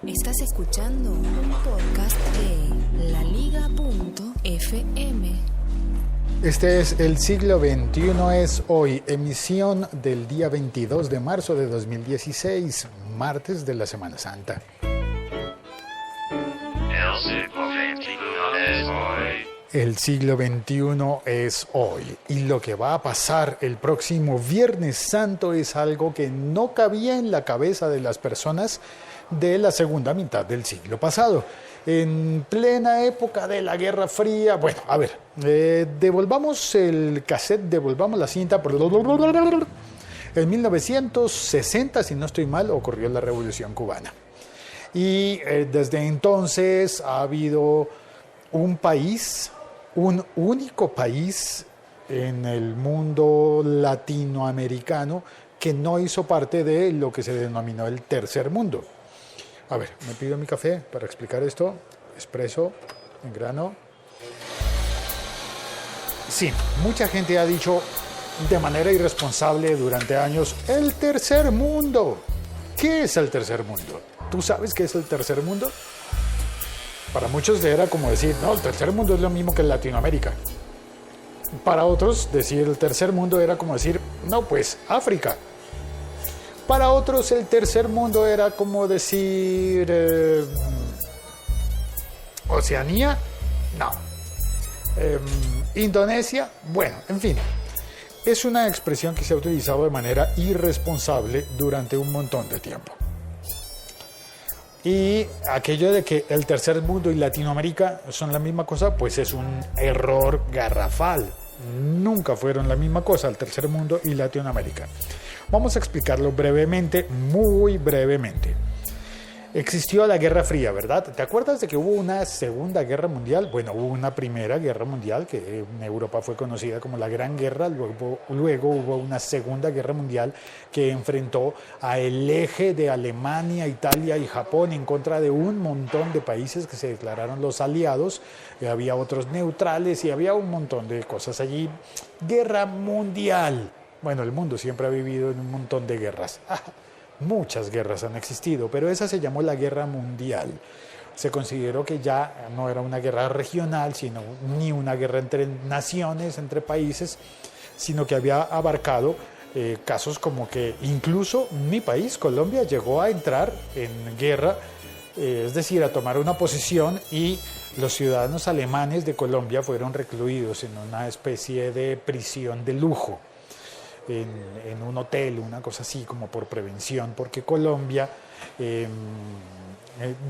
Estás escuchando un podcast de laliga.fm. Este es El siglo XXI es hoy, emisión del día 22 de marzo de 2016, martes de la Semana Santa. El siglo XXI es hoy y lo que va a pasar el próximo Viernes Santo es algo que no cabía en la cabeza de las personas de la segunda mitad del siglo pasado. En plena época de la Guerra Fría, bueno, a ver, devolvamos el cassette, devolvamos la cinta. En 1960, si no estoy mal, ocurrió la Revolución Cubana. Y desde entonces ha habido un país, un único país en el mundo latinoamericano que no hizo parte de lo que se denominó el tercer mundo. A ver, me pido mi café para explicar esto. Espresso, en grano. Sí, mucha gente ha dicho de manera irresponsable durante años, el tercer mundo. ¿Qué es el tercer mundo? ¿Tú sabes qué es el tercer mundo? Para muchos era como decir, no, el tercer mundo es lo mismo que Latinoamérica. Para otros, decir el tercer mundo era como decir, no, pues África. Para otros, el tercer mundo era como decir Oceanía, no. Indonesia, bueno, en fin. Es una expresión que se ha utilizado de manera irresponsable durante un montón de tiempo. Y aquello de que el tercer mundo y Latinoamérica son la misma cosa, pues es un error garrafal. Nunca fueron la misma cosa, el tercer mundo y Latinoamérica. Vamos a explicarlo brevemente, muy brevemente. Existió la Guerra Fría, ¿verdad? ¿Te acuerdas de que hubo una Segunda Guerra Mundial? Bueno, hubo una Primera Guerra Mundial que en Europa fue conocida como la Gran Guerra. Luego hubo una Segunda Guerra Mundial que enfrentó a el eje de Alemania, Italia y Japón en contra de un montón de países que se declararon los aliados. Había otros neutrales y había un montón de cosas allí. Guerra Mundial. Bueno, el mundo siempre ha vivido en un montón de guerras. Muchas guerras han existido, pero esa se llamó la Guerra Mundial. Se consideró que ya no era una guerra regional, sino ni una guerra entre naciones, entre países, sino que había abarcado casos como que incluso mi país, Colombia, llegó a entrar en guerra, es decir, a tomar una posición, y los ciudadanos alemanes de Colombia fueron recluidos en una especie de prisión de lujo. En un hotel, una cosa así como por prevención, porque Colombia de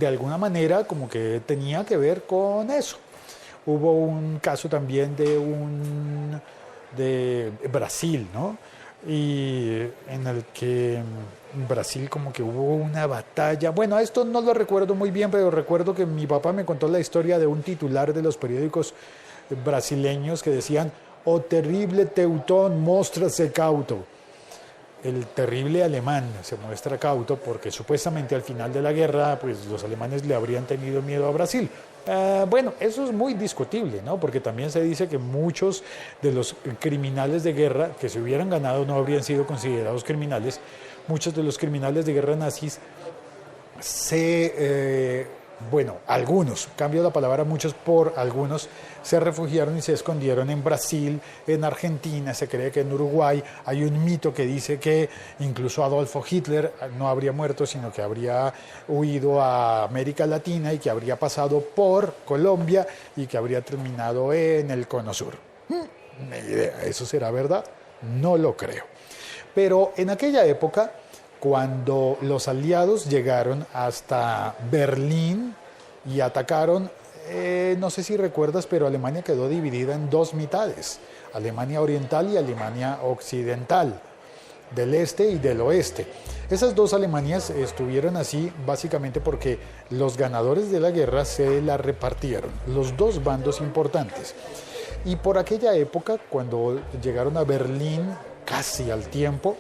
alguna manera como que tenía que ver con eso. Hubo un caso también de Brasil, ¿no? Y en el que en Brasil como que hubo una batalla. Bueno, esto no lo recuerdo muy bien, pero recuerdo que mi papá me contó la historia de un titular de los periódicos brasileños que decían: «O terrible teutón, móstrase cauto». El terrible alemán se muestra cauto porque supuestamente al final de la guerra pues los alemanes le habrían tenido miedo a Brasil. Bueno, eso es muy discutible, ¿no? Porque también se dice que muchos de los criminales de guerra que se hubieran ganado no habrían sido considerados criminales. Muchos de los criminales de guerra nazis algunos, cambio la palabra muchos por algunos, se refugiaron y se escondieron en Brasil, en Argentina, se cree que en Uruguay. Hay un mito que dice que incluso Adolfo Hitler no habría muerto, sino que habría huido a América Latina y que habría pasado por Colombia y que habría terminado en el Cono Sur. Ni idea, ¿eso será verdad? No lo creo. Pero en aquella época, cuando los aliados llegaron hasta Berlín y atacaron, no sé si recuerdas, pero Alemania quedó dividida en dos mitades, Alemania Oriental y Alemania Occidental, del este y del oeste. Esas dos Alemanias estuvieron así básicamente porque los ganadores de la guerra se la repartieron, los dos bandos importantes. Y por aquella época, cuando llegaron a Berlín casi al tiempo,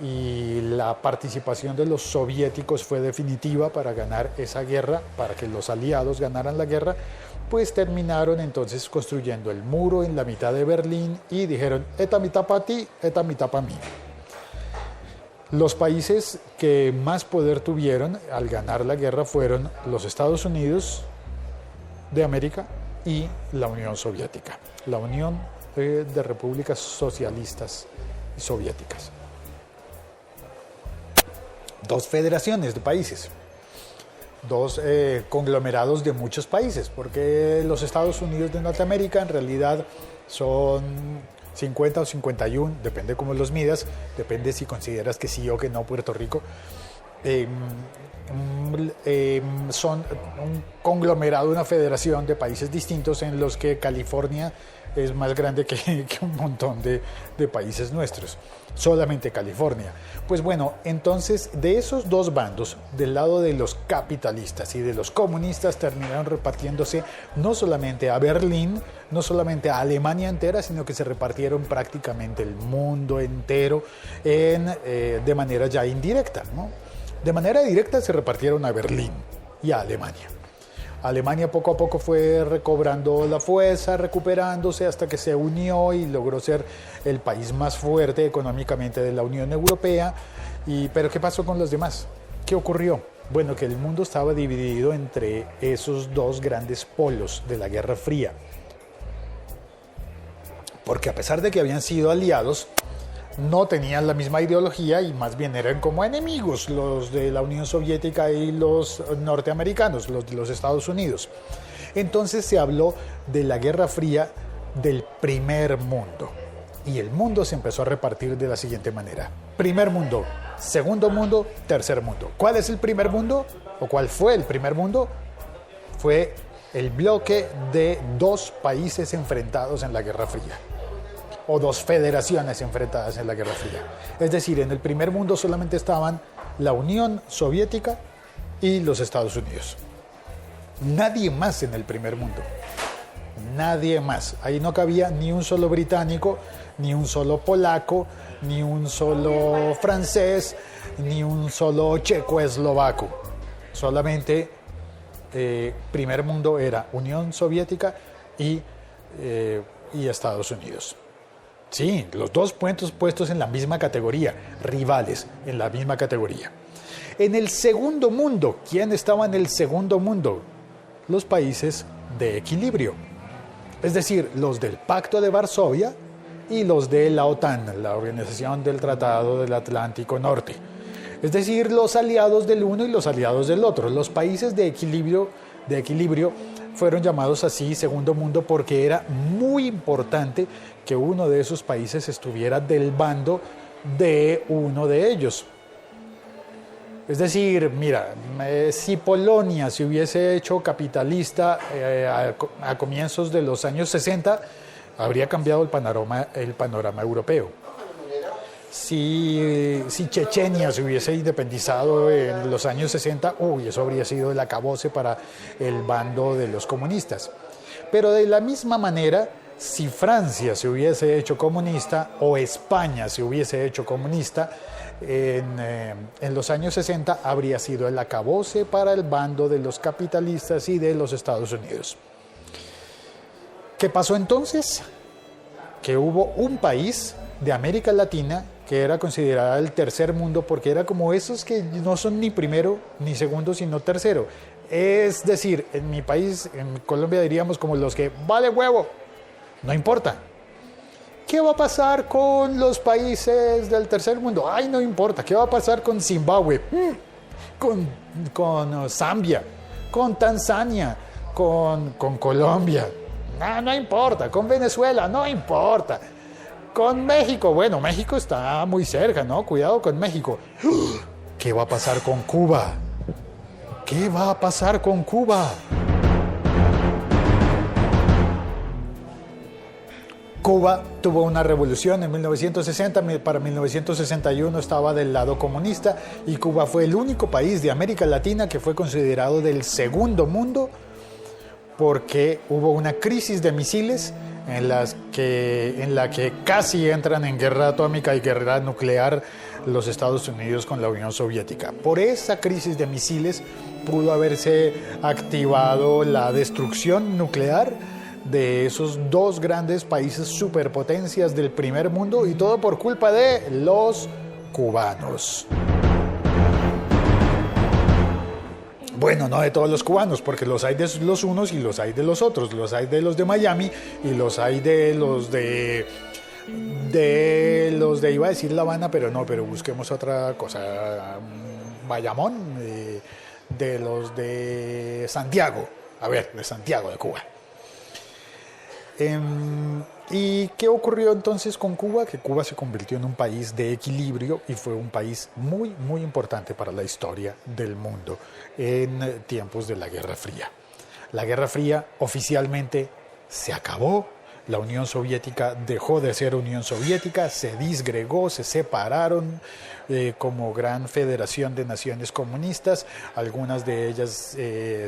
y la participación de los soviéticos fue definitiva para ganar esa guerra, para que los aliados ganaran la guerra, pues terminaron entonces construyendo el muro en la mitad de Berlín y dijeron: esta mitad para ti, esta mitad para mí. Los países que más poder tuvieron al ganar la guerra fueron los Estados Unidos de América y la Unión Soviética, la Unión de Repúblicas Socialistas y Soviéticas. Dos federaciones de países, dos conglomerados de muchos países, porque los Estados Unidos de Norteamérica en realidad son 50 o 51, depende cómo los midas, depende si consideras que sí o que no Puerto Rico. Son un conglomerado, una federación de países distintos en los que California es más grande que un montón de países nuestros, solamente California. Pues bueno, entonces de esos dos bandos, del lado de los capitalistas y de los comunistas, terminaron repartiéndose no solamente a Berlín, no solamente a Alemania entera, sino que se repartieron prácticamente el mundo entero de manera ya indirecta, ¿no? De manera directa se repartieron a Berlín y a Alemania. Alemania poco a poco fue recobrando la fuerza, recuperándose hasta que se unió y logró ser el país más fuerte económicamente de la Unión Europea. ¿Pero qué pasó con los demás? ¿Qué ocurrió? Bueno, que el mundo estaba dividido entre esos dos grandes polos de la Guerra Fría. Porque a pesar de que habían sido aliados, no tenían la misma ideología y más bien eran como enemigos los de la Unión Soviética y los norteamericanos, los de los Estados Unidos. Entonces se habló de la Guerra Fría del primer mundo y el mundo se empezó a repartir de la siguiente manera: primer mundo, segundo mundo, tercer mundo. ¿Cuál es el primer mundo? ¿O cuál fue el primer mundo? Fue el bloque de dos países enfrentados en la Guerra Fría, o dos federaciones enfrentadas en la Guerra Fría. Es decir, en el primer mundo solamente estaban la Unión Soviética y los Estados Unidos. Nadie más en el primer mundo. Nadie más. Ahí no cabía ni un solo británico, ni un solo polaco, ni un solo francés, ni un solo checoslovaco. Solamente primer mundo era Unión Soviética y Estados Unidos. Sí, los dos puestos en la misma categoría, rivales en la misma categoría. En el segundo mundo, ¿quién estaba en el segundo mundo? Los países de equilibrio, es decir, los del Pacto de Varsovia y los de la OTAN, la Organización del Tratado del Atlántico Norte. Es decir, los aliados del uno y los aliados del otro. Los países de equilibrio fueron llamados así segundo mundo porque era muy importante que uno de esos países estuviera del bando de uno de ellos. Es decir, mira, si Polonia se hubiese hecho capitalista a comienzos de los años 60, habría cambiado el panorama europeo. Si Chechenia se hubiese independizado en los años 60, eso habría sido el acabose para el bando de los comunistas. Pero de la misma manera, si Francia se hubiese hecho comunista o España se hubiese hecho comunista en los años 60, habría sido el acabose para el bando de los capitalistas y de los Estados Unidos. ¿Qué pasó entonces? Que hubo un país de América Latina que era considerada el tercer mundo porque era como esos que no son ni primero ni segundo sino tercero. Es decir, en mi país, en Colombia diríamos como los que vale huevo, no importa. ¿Qué va a pasar con los países del tercer mundo? Ay, no importa. ¿Qué va a pasar con Zimbabue? Con Zambia, con Tanzania, con Colombia. No importa. Con Venezuela, no importa. Con México, bueno, México está muy cerca, ¿no? Cuidado con México. ¿Qué va a pasar con Cuba? ¿Qué va a pasar con Cuba? Cuba tuvo una revolución en 1960, para 1961 estaba del lado comunista y Cuba fue el único país de América Latina que fue considerado del segundo mundo porque hubo una crisis de misiles en la que casi entran en guerra atómica y guerra nuclear los Estados Unidos con la Unión Soviética. Por esa crisis de misiles pudo haberse activado la destrucción nuclear de esos dos grandes países superpotencias del primer mundo y todo por culpa de los cubanos. Bueno, no de todos los cubanos, porque los hay de los unos y los hay de los otros. Los hay de los de Miami y los hay de los de iba a decir La Habana, pero no, pero busquemos otra cosa. Bayamón, de los de Santiago. A ver, de Santiago, de Cuba. ¿Y qué ocurrió entonces con Cuba? Que Cuba se convirtió en un país de equilibrio y fue un país muy, muy importante para la historia del mundo en tiempos de la Guerra Fría. La Guerra Fría oficialmente se acabó. La Unión Soviética dejó de ser Unión Soviética, se disgregó, se separaron como gran federación de naciones comunistas. Algunas de ellas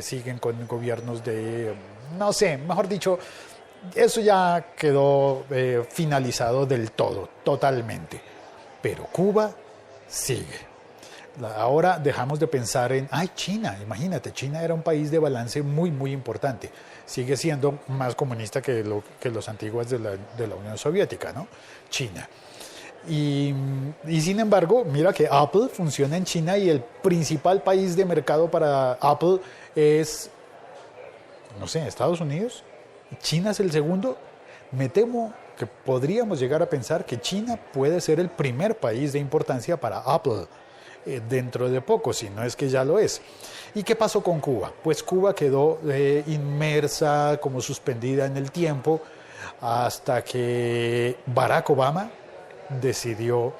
siguen con gobiernos de, no sé, mejor dicho, eso ya quedó finalizado del todo, totalmente. Pero Cuba sigue. Ahora dejamos de pensar en, China, imagínate, China era un país de balance muy, muy importante. Sigue siendo más comunista que los antiguos de la Unión Soviética, ¿no? China. Y sin embargo, mira que Apple funciona en China y el principal país de mercado para Apple es, no sé, Estados Unidos. China es el segundo. Me temo que podríamos llegar a pensar que China puede ser el primer país de importancia para Apple dentro de poco, si no es que ya lo es. ¿Y qué pasó con Cuba? Pues Cuba quedó inmersa, como suspendida en el tiempo, hasta que Barack Obama decidió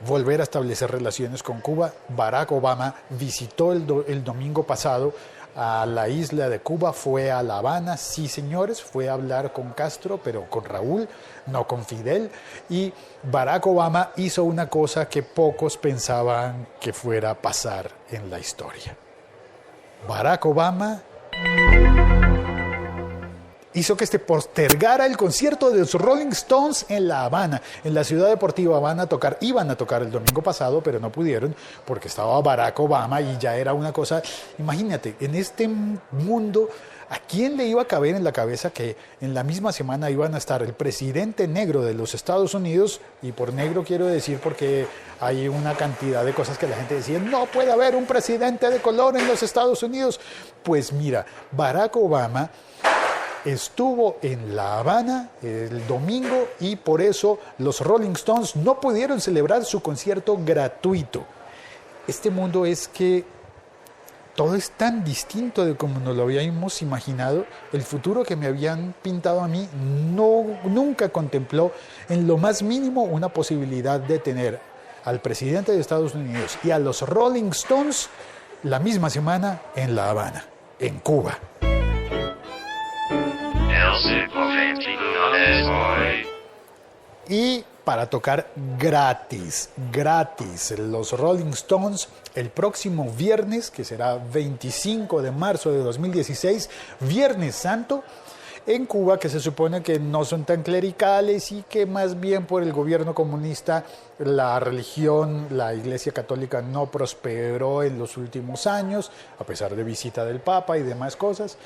volver a establecer relaciones con Cuba. Barack Obama visitó el domingo pasado a la isla de Cuba, fue a La Habana, sí señores, fue a hablar con Castro, pero con Raúl, no con Fidel, y Barack Obama hizo una cosa que pocos pensaban que fuera a pasar en la historia. Barack Obama hizo que se postergara el concierto de los Rolling Stones en La Habana, en la ciudad deportiva. Iban a tocar el domingo pasado, pero no pudieron porque estaba Barack Obama y ya era una cosa. Imagínate, en este mundo, ¿a quién le iba a caber en la cabeza que en la misma semana iban a estar el presidente negro de los Estados Unidos? Y por negro quiero decir porque hay una cantidad de cosas que la gente decía, no puede haber un presidente de color en los Estados Unidos. Pues mira, Barack Obama estuvo en La Habana el domingo y por eso los Rolling Stones no pudieron celebrar su concierto gratuito. Este mundo es que todo es tan distinto de como nos lo habíamos imaginado. El futuro que me habían pintado a mí nunca contempló en lo más mínimo una posibilidad de tener al presidente de Estados Unidos y a los Rolling Stones la misma semana en La Habana, en Cuba. Y para tocar gratis, los Rolling Stones el próximo viernes, que será 25 de marzo de 2016, Viernes Santo, en Cuba, que se supone que no son tan clericales y que más bien por el gobierno comunista la religión, la Iglesia Católica no prosperó en los últimos años, a pesar de visita del Papa y demás cosas.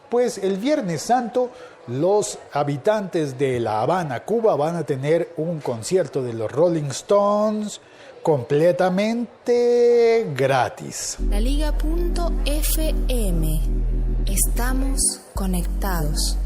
Pues el Viernes Santo los habitantes de La Habana, Cuba, van a tener un concierto de los Rolling Stones completamente gratis. LaLiga.fm. Estamos conectados.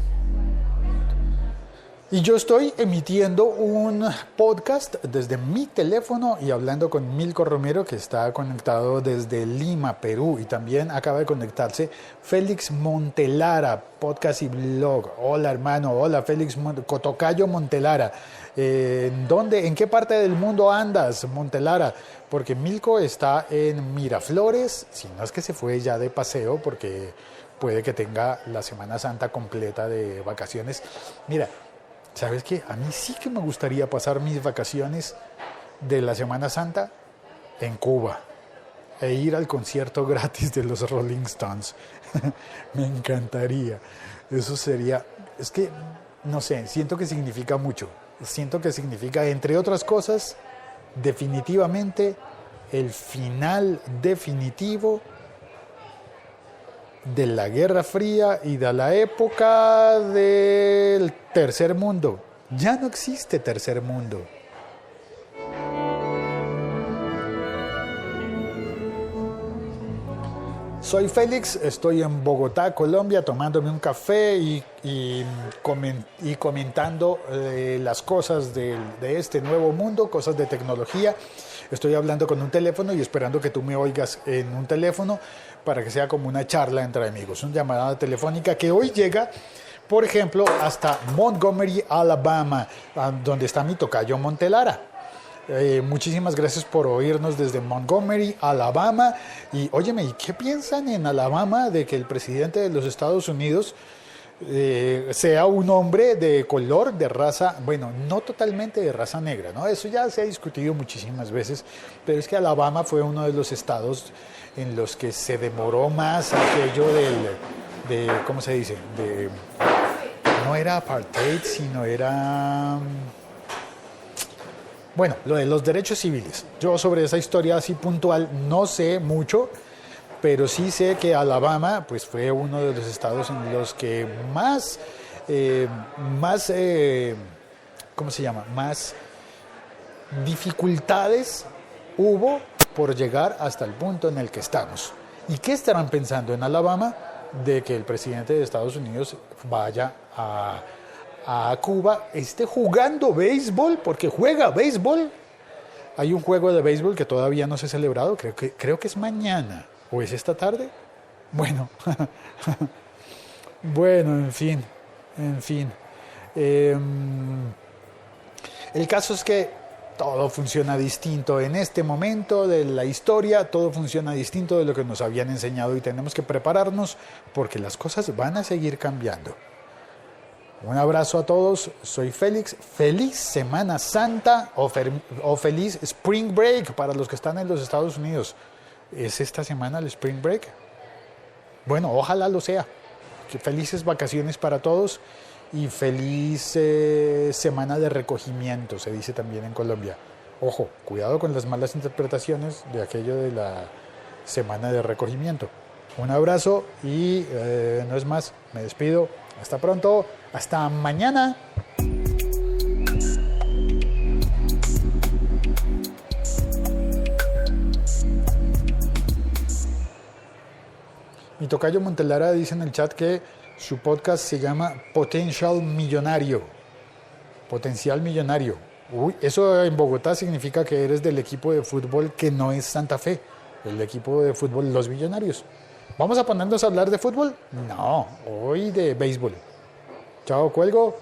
Y yo estoy emitiendo un podcast desde mi teléfono y hablando con Milko Romero, que está conectado desde Lima, Perú, y también acaba de conectarse Félix Montelara, podcast y blog. Hola hermano, hola Félix Cotocayo Montelara. ¿En qué parte del mundo andas, Montelara? Porque Milko está en Miraflores, si no es que se fue ya de paseo, porque puede que tenga la Semana Santa completa de vacaciones. Mira, ¿sabes qué? A mí sí que me gustaría pasar mis vacaciones de la Semana Santa en Cuba e ir al concierto gratis de los Rolling Stones. Me encantaría. Eso sería... Es que, no sé, siento que significa mucho. Siento que significa, entre otras cosas, definitivamente el final definitivo de la Guerra Fría y de la época del Tercer Mundo. Ya no existe Tercer Mundo. Soy Félix, estoy en Bogotá, Colombia, tomándome un café y comentando las cosas de este nuevo mundo, cosas de tecnología. Estoy hablando con un teléfono y esperando que tú me oigas en un teléfono para que sea como una charla entre amigos. Una llamada telefónica que hoy llega, por ejemplo, hasta Montgomery, Alabama, donde está mi tocayo Montelara. Muchísimas gracias por oírnos desde Montgomery, Alabama. Y óyeme, ¿y qué piensan en Alabama de que el presidente de los Estados Unidos sea un hombre de color, de raza, bueno, no totalmente de raza negra, ¿no? Eso ya se ha discutido muchísimas veces, pero es que Alabama fue uno de los estados en los que se demoró más aquello ¿cómo se dice? No era apartheid, sino era... Bueno, lo de los derechos civiles. Yo sobre esa historia así puntual no sé mucho, pero sí sé que Alabama pues fue uno de los estados en los que ¿cómo se llama? Más dificultades hubo por llegar hasta el punto en el que estamos. ¿Y qué estarán pensando en Alabama de que el presidente de Estados Unidos vaya a Cuba, esté jugando béisbol, porque juega béisbol? Hay un juego de béisbol que todavía no se ha celebrado, creo que es mañana, o es esta tarde. Bueno, bueno, en fin. El caso es que todo funciona distinto en este momento de la historia, todo funciona distinto de lo que nos habían enseñado y tenemos que prepararnos porque las cosas van a seguir cambiando. Un abrazo a todos, soy Félix, feliz Semana Santa o feliz Spring Break para los que están en los Estados Unidos. ¿Es esta semana el Spring Break? Bueno, ojalá lo sea. Que felices vacaciones para todos y feliz semana de recogimiento, se dice también en Colombia. Ojo, cuidado con las malas interpretaciones de aquello de la semana de recogimiento. Un abrazo y no es más, me despido. Hasta pronto, hasta mañana. Mi tocayo Montelara dice en el chat que su podcast se llama Potential Millonario. Potencial Millonario. Uy, eso en Bogotá significa que eres del equipo de fútbol que no es Santa Fe, el equipo de fútbol Los Millonarios. ¿Vamos a ponernos a hablar de fútbol? No, hoy de béisbol. Chao, cuelgo.